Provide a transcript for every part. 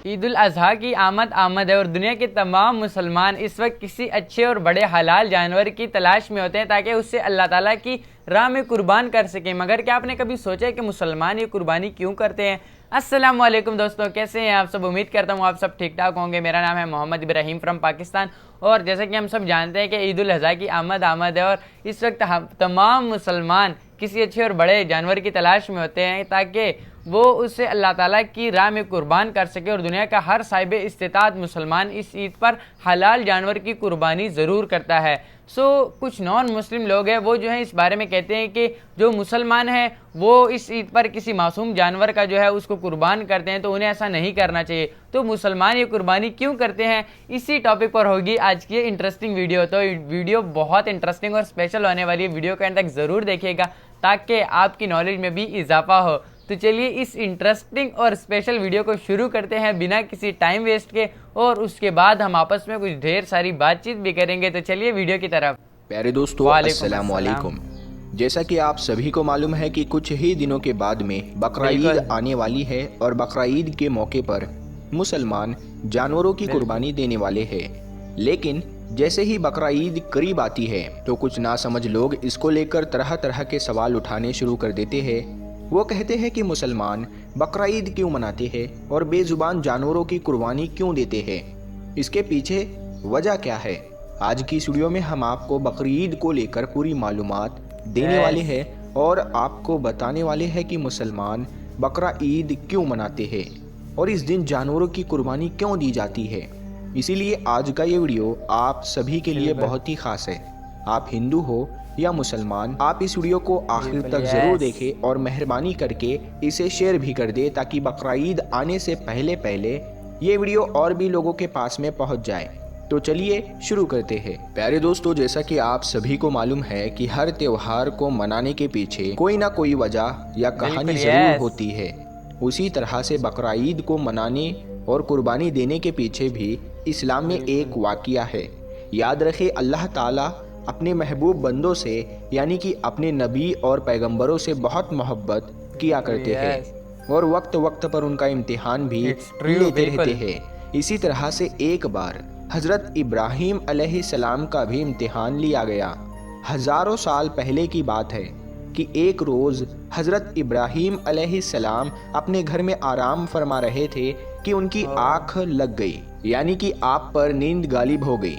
عید الاضحیٰ کی آمد ہے اور دنیا کے تمام مسلمان اس وقت کسی اچھے اور بڑے حلال جانور کی تلاش میں ہوتے ہیں تاکہ اسے اللہ تعالیٰ کی راہ میں قربان کر سکیں۔ مگر کیا آپ نے کبھی سوچا ہے کہ مسلمان یہ قربانی کیوں کرتے ہیں؟ السلام علیکم دوستوں، کیسے ہیں آپ سب؟ امید کرتا ہوں آپ سب ٹھیک ٹھاک ہوں گے۔ میرا نام ہے محمد ابراہیم فرام پاکستان، اور جیسا کہ ہم سب جانتے ہیں کہ عید الاضحیٰ کی آمد ہے اور اس وقت تمام مسلمان کسی اچھے اور بڑے جانور کی تلاش میں ہوتے ہیں تاکہ وہ اسے اللہ تعالیٰ کی راہ میں قربان کر سکے، اور دنیا کا ہر صاحب استطاعت مسلمان اس عید پر حلال جانور کی قربانی ضرور کرتا ہے۔ کچھ نان مسلم لوگ ہیں وہ جو ہیں اس بارے میں کہتے ہیں کہ جو مسلمان ہیں وہ اس عید پر کسی معصوم جانور کا جو ہے اس کو قربان کرتے ہیں، تو انہیں ایسا نہیں کرنا چاہیے۔ تو مسلمان یہ قربانی کیوں کرتے ہیں، اسی ٹاپک پر ہوگی آج کی انٹرسٹنگ ویڈیو۔ تو ویڈیو بہت انٹرسٹنگ اور اسپیشل ہونے والی ہے، ویڈیو کو اینڈ تک ضرور دیکھیے گا تاکہ آپ کی نالج میں بھی اضافہ ہو۔ تو چلیے اس انٹرسٹنگ اور اسپیشل ویڈیو کو شروع کرتے ہیں بنا کسی ٹائم ویسٹ کے، اور اس کے بعد ہم آپس میں کچھ ڈھیر ساری بات چیت بھی کریں گے۔ تو چلیے ویڈیو کی طرف۔ پیارے دوستو، السلام علیکم۔ جیسا کہ آپ سبھی کو معلوم ہے کہ کچھ ہی دنوں کے بعد میں بقرعید آنے والی ہے، اور بقرعید کے موقع پر مسلمان جانوروں کی قربانی دینے والے ہیں۔ لیکن جیسے ہی بقرعید قریب آتی ہے تو کچھ ناسمجھ لوگ اس کو لے کر طرح طرح کے سوال اٹھانے شروع کر دیتے ہیں۔ وہ کہتے ہیں کہ مسلمان بقرعید کیوں مناتے ہیں اور بے زبان جانوروں کی قربانی کیوں دیتے ہیں، اس کے پیچھے وجہ کیا ہے؟ آج کی اس ویڈیو میں ہم آپ کو بقرعید کو لے کر پوری معلومات دینے والے ہیں اور آپ کو بتانے والے ہیں کہ مسلمان بقرعید کیوں مناتے ہیں اور اس دن جانوروں کی قربانی کیوں دی جاتی ہے۔ اسی لیے آج کا یہ ویڈیو آپ سبھی کے لیے بہت ہی خاص ہے۔ آپ ہندو ہو یا مسلمان، آپ اس ویڈیو کو آخر تک ضرور دیکھیں اور مہربانی کر کے اسے شیئر بھی کر دے تاکہ بقرعید آنے سے پہلے یہ ویڈیو اور بھی لوگوں کے پاس میں پہنچ جائے۔ تو چلیے شروع کرتے ہیں۔ پیارے دوستو، جیسا کہ آپ سبھی کو معلوم ہے کہ ہر تہوار کو منانے کے پیچھے کوئی نہ کوئی وجہ یا کہانی ضرور ہوتی ہے، اسی طرح سے بقرعید کو منانے اور قربانی دینے کے پیچھے بھی اسلام میں ایک واقعہ ہے۔ یاد رکھے، اللہ تعالیٰ اپنے محبوب بندوں سے یعنی کہ اپنے نبی اور پیغمبروں سے بہت محبت کیا کرتے ہیں اور وقت وقت پر ان کا امتحان بھی لیتے رہتے ہیں۔ اسی طرح سے ایک بار حضرت ابراہیم علیہ السلام کا بھی امتحان لیا گیا۔ ہزاروں سال پہلے کی بات ہے کہ ایک روز حضرت ابراہیم علیہ السلام اپنے گھر میں آرام فرما رہے تھے کہ ان کی آنکھ لگ گئی، یعنی کہ آپ پر نیند غالب ہو گئی۔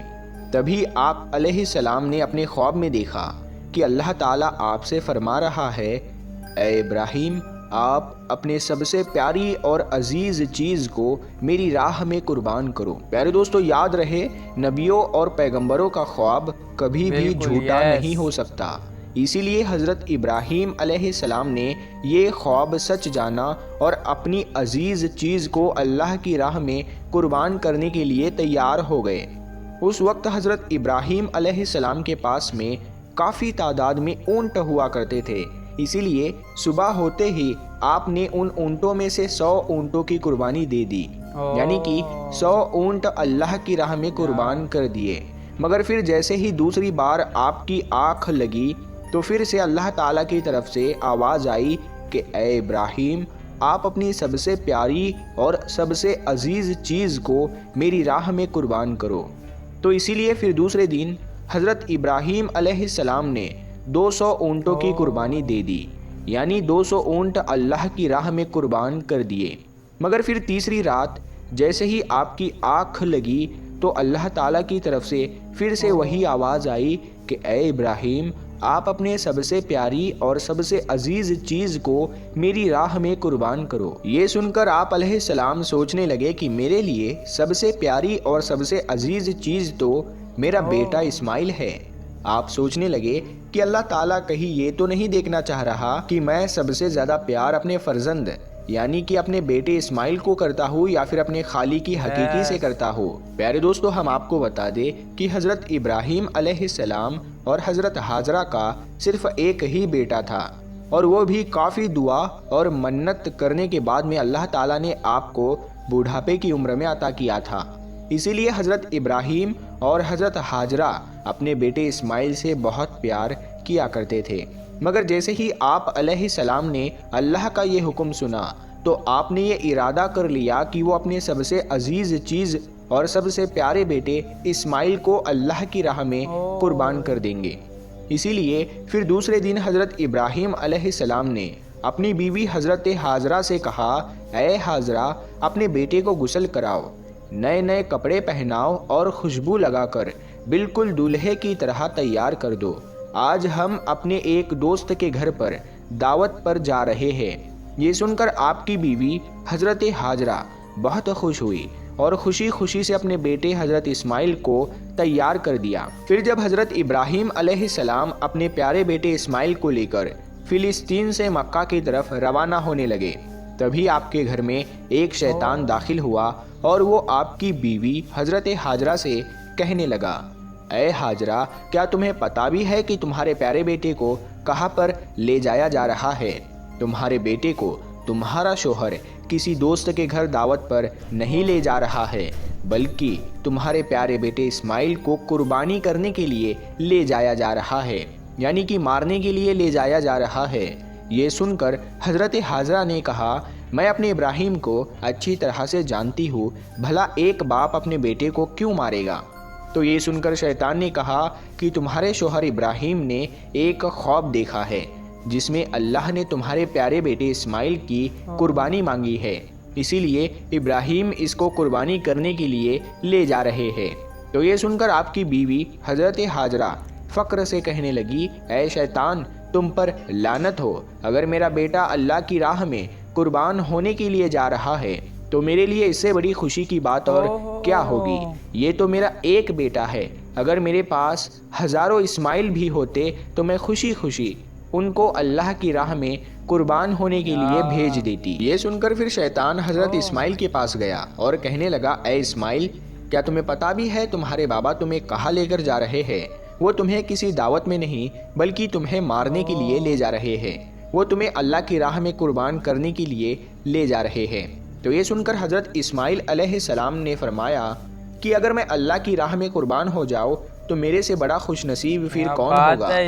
تبھی آپ علیہ السلام نے اپنے خواب میں دیکھا کہ اللہ تعالیٰ آپ سے فرما رہا ہے، اے ابراہیم، آپ اپنے سب سے پیاری اور عزیز چیز کو میری راہ میں قربان کرو۔ پیارے دوستو، یاد رہے، نبیوں اور پیغمبروں کا خواب کبھی بھی جھوٹا نہیں ہو سکتا۔ اسی لیے حضرت ابراہیم علیہ السلام نے یہ خواب سچ جانا اور اپنی عزیز چیز کو اللہ کی راہ میں قربان کرنے کے لیے تیار ہو گئے۔ اس وقت حضرت ابراہیم علیہ السلام کے پاس میں کافی تعداد میں اونٹ ہوا کرتے تھے، اسی لیے صبح ہوتے ہی آپ نے ان اونٹوں میں سے 100 اونٹوں کی قربانی دے دی، یعنی کہ 100 اونٹ اللہ کی راہ میں قربان کر دیے۔ مگر پھر جیسے ہی دوسری بار آپ کی آنکھ لگی تو پھر سے اللہ تعالیٰ کی طرف سے آواز آئی کہ اے ابراہیم، آپ اپنی سب سے پیاری اور سب سے عزیز چیز کو میری راہ میں قربان کرو۔ تو اسی لیے پھر دوسرے دن حضرت ابراہیم علیہ السلام نے 200 اونٹوں کی قربانی دے دی، یعنی 200 اونٹ اللہ کی راہ میں قربان کر دیے۔ مگر پھر تیسری رات جیسے ہی آپ کی آنکھ لگی تو اللہ تعالیٰ کی طرف سے پھر سے وہی آواز آئی کہ اے ابراہیم، آپ اپنے سب سے پیاری اور سب سے عزیز چیز کو میری راہ میں قربان کرو۔ یہ سن کر آپ علیہ السلام سوچنے لگے کہ میرے لیے سب سے پیاری اور سب سے عزیز چیز تو میرا بیٹا اسماعیل ہے۔ آپ سوچنے لگے کہ اللہ تعالیٰ کہیں یہ تو نہیں دیکھنا چاہ رہا کہ میں سب سے زیادہ پیار اپنے فرزند یعنی کہ اپنے بیٹے اسماعیل کو کرتا ہوں یا پھر اپنے خالق کی حقیقی سے کرتا ہوں۔ پیارے دوستو، ہم آپ کو بتا دیں کہ حضرت ابراہیم علیہ السلام اور حضرت ہاجرہ کا صرف ایک ہی بیٹا تھا، اور وہ بھی کافی دعا اور منت کرنے کے بعد میں اللہ تعالیٰ نے آپ کو بوڑھاپے کی عمر میں عطا کیا تھا۔ اسی لیے حضرت ابراہیم اور حضرت ہاجرہ اپنے بیٹے اسماعیل سے بہت پیار کیا کرتے تھے۔ مگر جیسے ہی آپ علیہ السلام نے اللہ کا یہ حکم سنا، تو آپ نے یہ ارادہ کر لیا کہ وہ اپنے سب سے عزیز چیز اور سب سے پیارے بیٹے اسماعیل کو اللہ کی راہ میں قربان کر دیں گے۔ اسی لیے پھر دوسرے دن حضرت ابراہیم علیہ السلام نے اپنی بیوی حضرت حاجرہ سے کہا، اے حاجرہ، اپنے بیٹے کو غسل کراؤ، نئے نئے کپڑے پہناؤ اور خوشبو لگا کر بالکل دولہے کی طرح تیار کر دو۔ آج ہم اپنے ایک دوست کے گھر پر دعوت پر جا رہے ہیں۔ یہ سن کر آپ کی بیوی حضرت حاجرہ بہت خوش ہوئی اور خوشی خوشی سے اپنے بیٹے حضرت اسماعیل کو تیار کر دیا۔ پھر جب حضرت ابراہیم علیہ السلام اپنے پیارے بیٹے اسماعیل کو لے کر فلسطین سے مکہ کی طرف روانہ ہونے لگے، تبھی آپ کے گھر میں ایک شیطان داخل ہوا اور وہ آپ کی بیوی حضرت حاجرہ سے کہنے لگا، اے حاجرہ، کیا تمہیں پتہ بھی ہے کہ تمہارے پیارے بیٹے کو کہاں پر لے جایا جا رہا ہے؟ تمہارے بیٹے کو تمہارا شوہر کسی دوست کے گھر دعوت پر نہیں لے جا رہا ہے، بلکہ تمہارے پیارے بیٹے اسماعیل کو قربانی کرنے کے لیے لے جایا جا رہا ہے، یعنی کہ مارنے کے لیے لے جایا جا رہا ہے۔ یہ سن کر حضرت حاجرہ نے کہا، میں اپنے ابراہیم کو اچھی طرح سے جانتی ہوں، بھلا ایک باپ اپنے بیٹے کو کیوں مارے گا؟ تو یہ سن کر شیطان نے کہا کہ تمہارے شوہر ابراہیم نے ایک خواب دیکھا ہے جس میں اللہ نے تمہارے پیارے بیٹے اسماعیل کی قربانی مانگی ہے، اسی لیے ابراہیم اس کو قربانی کرنے کے لیے لے جا رہے ہیں۔ تو یہ سن کر آپ کی بیوی حضرت حاجرہ فخر سے کہنے لگی، اے شیطان، تم پر لعنت ہو، اگر میرا بیٹا اللہ کی راہ میں قربان ہونے کے لیے جا رہا ہے تو میرے لیے اس سے بڑی خوشی کی بات اور کیا ہوگی؟ یہ تو میرا ایک بیٹا ہے، اگر میرے پاس ہزاروں اسماعیل بھی ہوتے تو میں خوشی خوشی ان کو اللہ کی راہ میں قربان ہونے کے لیے بھیج دیتی۔ یہ سن کر پھر شیطان حضرت اسماعیل کے پاس گیا اور کہنے لگا، اے اسماعیل، کیا تمہیں پتہ بھی ہے تمہارے بابا تمہیں کہاں لے کر جا رہے ہیں؟ وہ تمہیں کسی دعوت میں نہیں بلکہ تمہیں مارنے کے لیے لے جا رہے ہیں، وہ تمہیں اللہ کی راہ میں قربان کرنے کے لیے لے جا رہے ہیں۔ تو یہ سن کر حضرت اسماعیل علیہ السلام نے فرمایا کہ اگر میں اللہ کی راہ میں قربان ہو جاؤں تو میرے سے بڑا خوش نصیب پھر کون ہوگا؟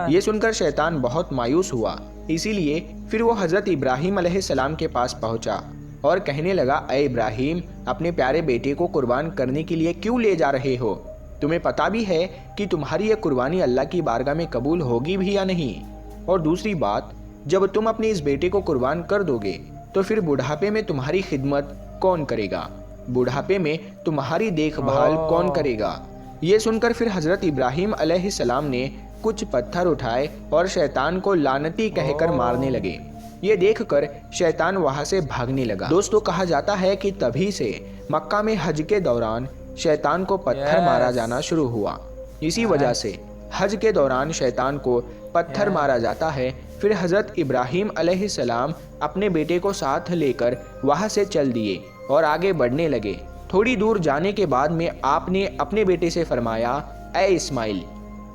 یہ سن کر شیطان بہت مایوس ہوا، اسی لیے پھر وہ حضرت ابراہیم علیہ السلام کے پاس پہنچا اور کہنے لگا، اے ابراہیم، اپنے پیارے بیٹے کو قربان کرنے کے لیے کیوں لے جا رہے ہو؟ تمہیں پتہ بھی ہے کہ تمہاری یہ قربانی اللہ کی بارگاہ میں قبول ہوگی بھی یا نہیں؟ اور دوسری بات، جب تم اپنے اس بیٹے کو قربان کر دو گے تو پھر بڑھاپے میں تمہاری خدمت کون کرے گا؟ بڑھاپے میں تمہاری دیکھ بھال کون کرے گا؟ یہ سن کر پھر حضرت ابراہیم علیہ السلام نے کچھ پتھر اٹھائے اور شیطان کو لعنتی کہہ کر مارنے لگے۔ یہ دیکھ کر شیطان وہاں سے بھاگنے لگا۔ دوستو، کہا جاتا ہے کہ تبھی سے مکہ میں حج کے دوران شیطان کو پتھر مارا جانا شروع ہوا۔ اسی وجہ سے حج کے دوران شیطان کو پتھر مارا جاتا ہے۔ پھر حضرت ابراہیم علیہ السلام اپنے بیٹے کو ساتھ لے کر وہاں سے چل دیے اور آگے بڑھنے لگے۔ تھوڑی دور جانے کے بعد میں آپ نے اپنے بیٹے سے فرمایا، اے اسماعیل،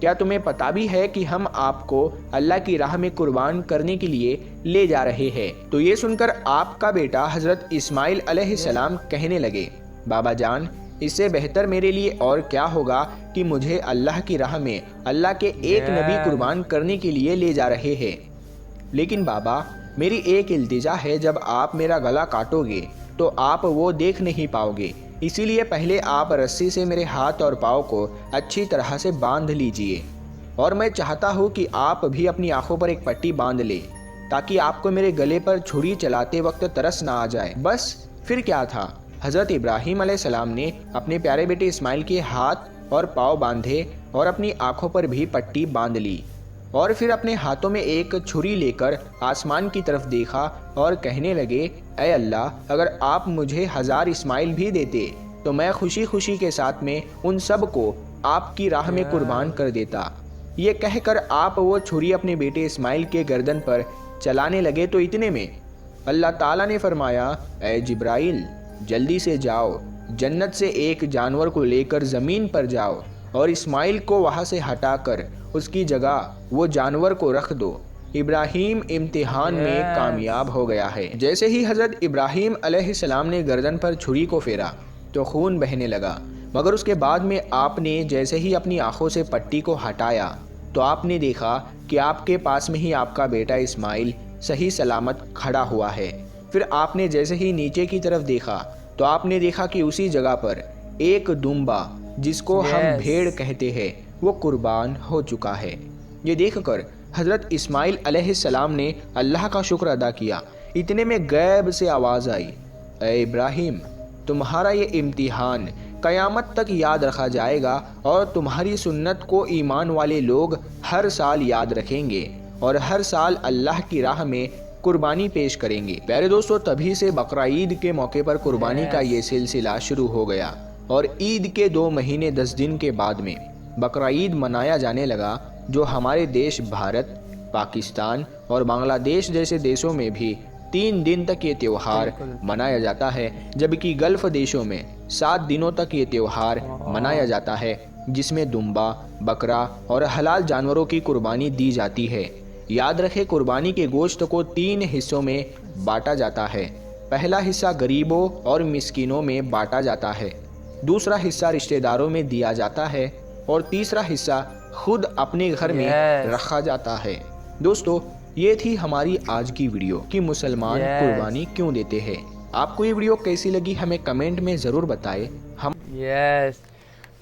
کیا تمہیں پتہ بھی ہے کہ ہم آپ کو اللہ کی راہ میں قربان کرنے کے لیے لے جا رہے ہیں؟ تو یہ سن کر آپ کا بیٹا حضرت اسماعیل علیہ السلام کہنے لگے، بابا جان، اس سے بہتر میرے لیے اور کیا ہوگا کہ مجھے اللہ کی راہ میں اللہ کے ایک نبی قربان کرنے کے لیے لے جا رہے ہیں۔ لیکن بابا، میری ایک التجا ہے، جب آپ میرا گلا کاٹو گے تو آپ وہ دیکھ نہیں پاؤ گے، اسی لیے پہلے آپ رسی سے میرے ہاتھ اور پاؤں کو اچھی طرح سے باندھ لیجئے، اور میں چاہتا ہوں کہ آپ بھی اپنی آنکھوں پر ایک پٹی باندھ لیں تاکہ آپ کو میرے گلے پر چھری چلاتے وقت ترس نہ آ جائے۔ بس پھر کیا تھا، حضرت ابراہیم علیہ السلام نے اپنے پیارے بیٹے اسماعیل کے ہاتھ اور پاؤں باندھے اور اپنی آنکھوں پر بھی پٹی باندھ لی، اور پھر اپنے ہاتھوں میں ایک چھری لے کر آسمان کی طرف دیکھا اور کہنے لگے، اے اللہ، اگر آپ مجھے 1000 اسماعیل بھی دیتے تو میں خوشی خوشی کے ساتھ میں ان سب کو آپ کی راہ میں قربان کر دیتا۔ یہ کہہ کر آپ وہ چھری اپنے بیٹے اسماعیل کے گردن پر چلانے لگے تو اتنے میں اللہ تعالیٰ نے فرمایا، اے جبرائیل، جلدی سے جاؤ، جنت سے ایک جانور کو لے کر زمین پر جاؤ اور اسماعیل کو وہاں سے ہٹا کر اس کی جگہ وہ جانور کو رکھ دو۔ ابراہیم امتحان میں کامیاب ہو گیا ہے۔ جیسے ہی حضرت ابراہیم علیہ السلام نے گردن پر چھری کو پھیرا تو خون بہنے لگا، مگر اس کے بعد میں آپ نے جیسے ہی اپنی آنکھوں سے پٹی کو ہٹایا تو آپ نے دیکھا کہ آپ کے پاس میں ہی آپ کا بیٹا اسماعیل صحیح سلامت کھڑا ہوا ہے۔ پھر آپ نے جیسے ہی نیچے کی طرف دیکھا تو آپ نے دیکھا کہ اسی جگہ پر ایک دمبا جس کو ہم بھیڑ کہتے ہیں وہ قربان ہو چکا ہے۔ یہ دیکھ کر حضرت اسماعیل علیہ السلام نے اللہ کا شکر ادا کیا۔ اتنے میں غیب سے آواز آئی، اے ابراہیم، تمہارا یہ امتحان قیامت تک یاد رکھا جائے گا اور تمہاری سنت کو ایمان والے لوگ ہر سال یاد رکھیں گے اور ہر سال اللہ کی راہ میں قربانی پیش کریں گے۔ پیارے دوستو، تبھی سے بقرعید کے موقع پر قربانی کا یہ سلسلہ شروع ہو گیا اور عید کے 2 مہینے 10 دن کے بعد میں بقرعید منایا جانے لگا، جو ہمارے دیش بھارت، پاکستان اور بنگلہ دیش جیسے دیشوں میں بھی 3 دن تک یہ تیوہار منایا جاتا ہے، جبکہ گلف دیشوں میں 7 دنوں تک یہ تیوہار منایا جاتا ہے، جس میں دمبا، بکرا اور حلال جانوروں کی قربانی دی جاتی ہے۔ یاد رکھے، قربانی کے گوشت کو 3 حصوں میں بانٹا جاتا ہے۔ پہلا حصہ غریبوں اور مسکینوں میں بانٹا جاتا ہے، دوسرا حصہ رشتہ داروں میں دیا جاتا ہے اور تیسرا حصہ خود اپنے گھر میں رکھا جاتا ہے۔ دوستو، یہ تھی ہماری آج کی ویڈیو کہ مسلمان قربانی کیوں دیتے ہیں۔ آپ کو یہ ویڈیو کیسی لگی ہمیں کمنٹ میں ضرور بتائیں۔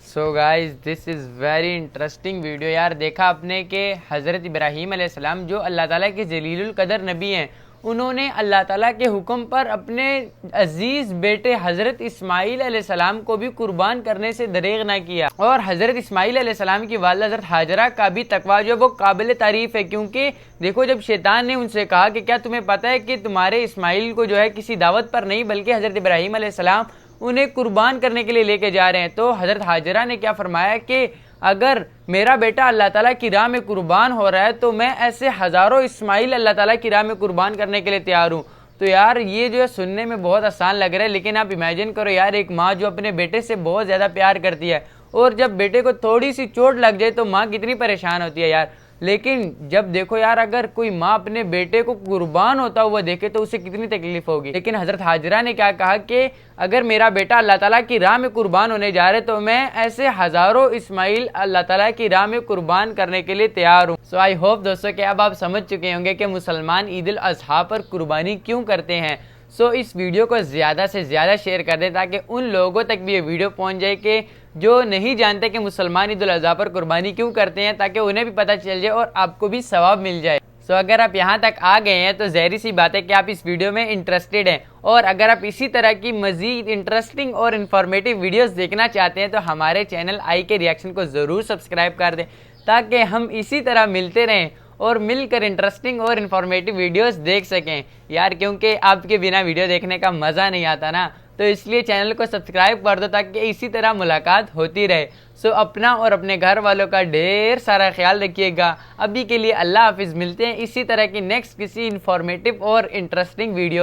So guys, this is very interesting video. یار دیکھا آپ نے کہ حضرت ابراہیم علیہ السلام جو اللہ تعالیٰ کے جلیل القدر نبی ہیں، انہوں نے اللہ تعالیٰ کے حکم پر اپنے عزیز بیٹے حضرت اسماعیل علیہ السلام کو بھی قربان کرنے سے دریغ نہ کیا، اور حضرت اسماعیل علیہ السلام کی والدہ حضرت ہاجرہ کا بھی تقویٰ جو وہ قابل تعریف ہے، کیونکہ دیکھو جب شیطان نے ان سے کہا کہ کیا تمہیں پتہ ہے کہ تمہارے اسماعیل کو جو ہے کسی دعوت پر نہیں بلکہ حضرت ابراہیم علیہ السلام انہیں قربان کرنے کے لیے لے کے جا رہے ہیں، تو حضرت ہاجرہ نے کیا فرمایا کہ اگر میرا بیٹا اللہ تعالیٰ کی راہ میں قربان ہو رہا ہے تو میں ایسے ہزاروں اسماعیل اللہ تعالیٰ کی راہ میں قربان کرنے کے لیے تیار ہوں۔ تو یار یہ جو ہے سننے میں بہت آسان لگ رہا ہے، لیکن آپ امیجن کرو یار، ایک ماں جو اپنے بیٹے سے بہت زیادہ پیار کرتی ہے اور جب بیٹے کو تھوڑی سی چوٹ لگ جائے تو ماں کتنی پریشان ہوتی ہے یار۔ لیکن جب دیکھو یار، اگر کوئی ماں اپنے بیٹے کو قربان ہوتا ہوا دیکھے تو اسے کتنی تکلیف ہوگی۔ لیکن حضرت ہاجرہ نے کیا کہا کہ اگر میرا بیٹا اللہ تعالیٰ کی راہ میں قربان ہونے جا رہے تو میں ایسے ہزاروں اسماعیل اللہ تعالیٰ کی راہ میں قربان کرنے کے لیے تیار ہوں۔ سو آئی ہوپ دوستو کہ اب آپ سمجھ چکے ہوں گے کہ مسلمان عید الاضحیٰ پر قربانی کیوں کرتے ہیں۔ سو اس ویڈیو کو زیادہ سے زیادہ شیئر کر دیں تاکہ ان لوگوں تک بھی یہ ویڈیو پہنچ جائے کہ جو نہیں جانتے کہ مسلمان عید الاضحیٰ پر قربانی کیوں کرتے ہیں، تاکہ انہیں بھی پتہ چل جائے اور آپ کو بھی ثواب مل جائے۔ سو اگر آپ یہاں تک آ گئے ہیں تو ظاہری سی بات ہے کہ آپ اس ویڈیو میں انٹرسٹڈ ہیں، اور اگر آپ اسی طرح کی مزید انٹرسٹنگ اور انفارمیٹیو ویڈیوز دیکھنا چاہتے ہیں تو ہمارے چینل آئی کے ریئیکشن کو ضرور سبسکرائب کر دیں تاکہ ہم اسی طرح ملتے رہیں اور مل کر انٹرسٹنگ اور انفارمیٹیو ویڈیوز دیکھ سکیں یار، کیونکہ آپ کے بنا ویڈیو دیکھنے کا مزہ نہیں آتا نا، تو اس لیے چینل کو سبسکرائب کر دو تاکہ اسی طرح ملاقات ہوتی رہے۔ سو اپنا اور اپنے گھر والوں کا ڈھیر سارا خیال رکھیے گا۔ ابھی کے لیے اللہ حافظ، ملتے ہیں اسی طرح کی نیکسٹ کسی انفارمیٹیو اور انٹرسٹنگ ویڈیو میں۔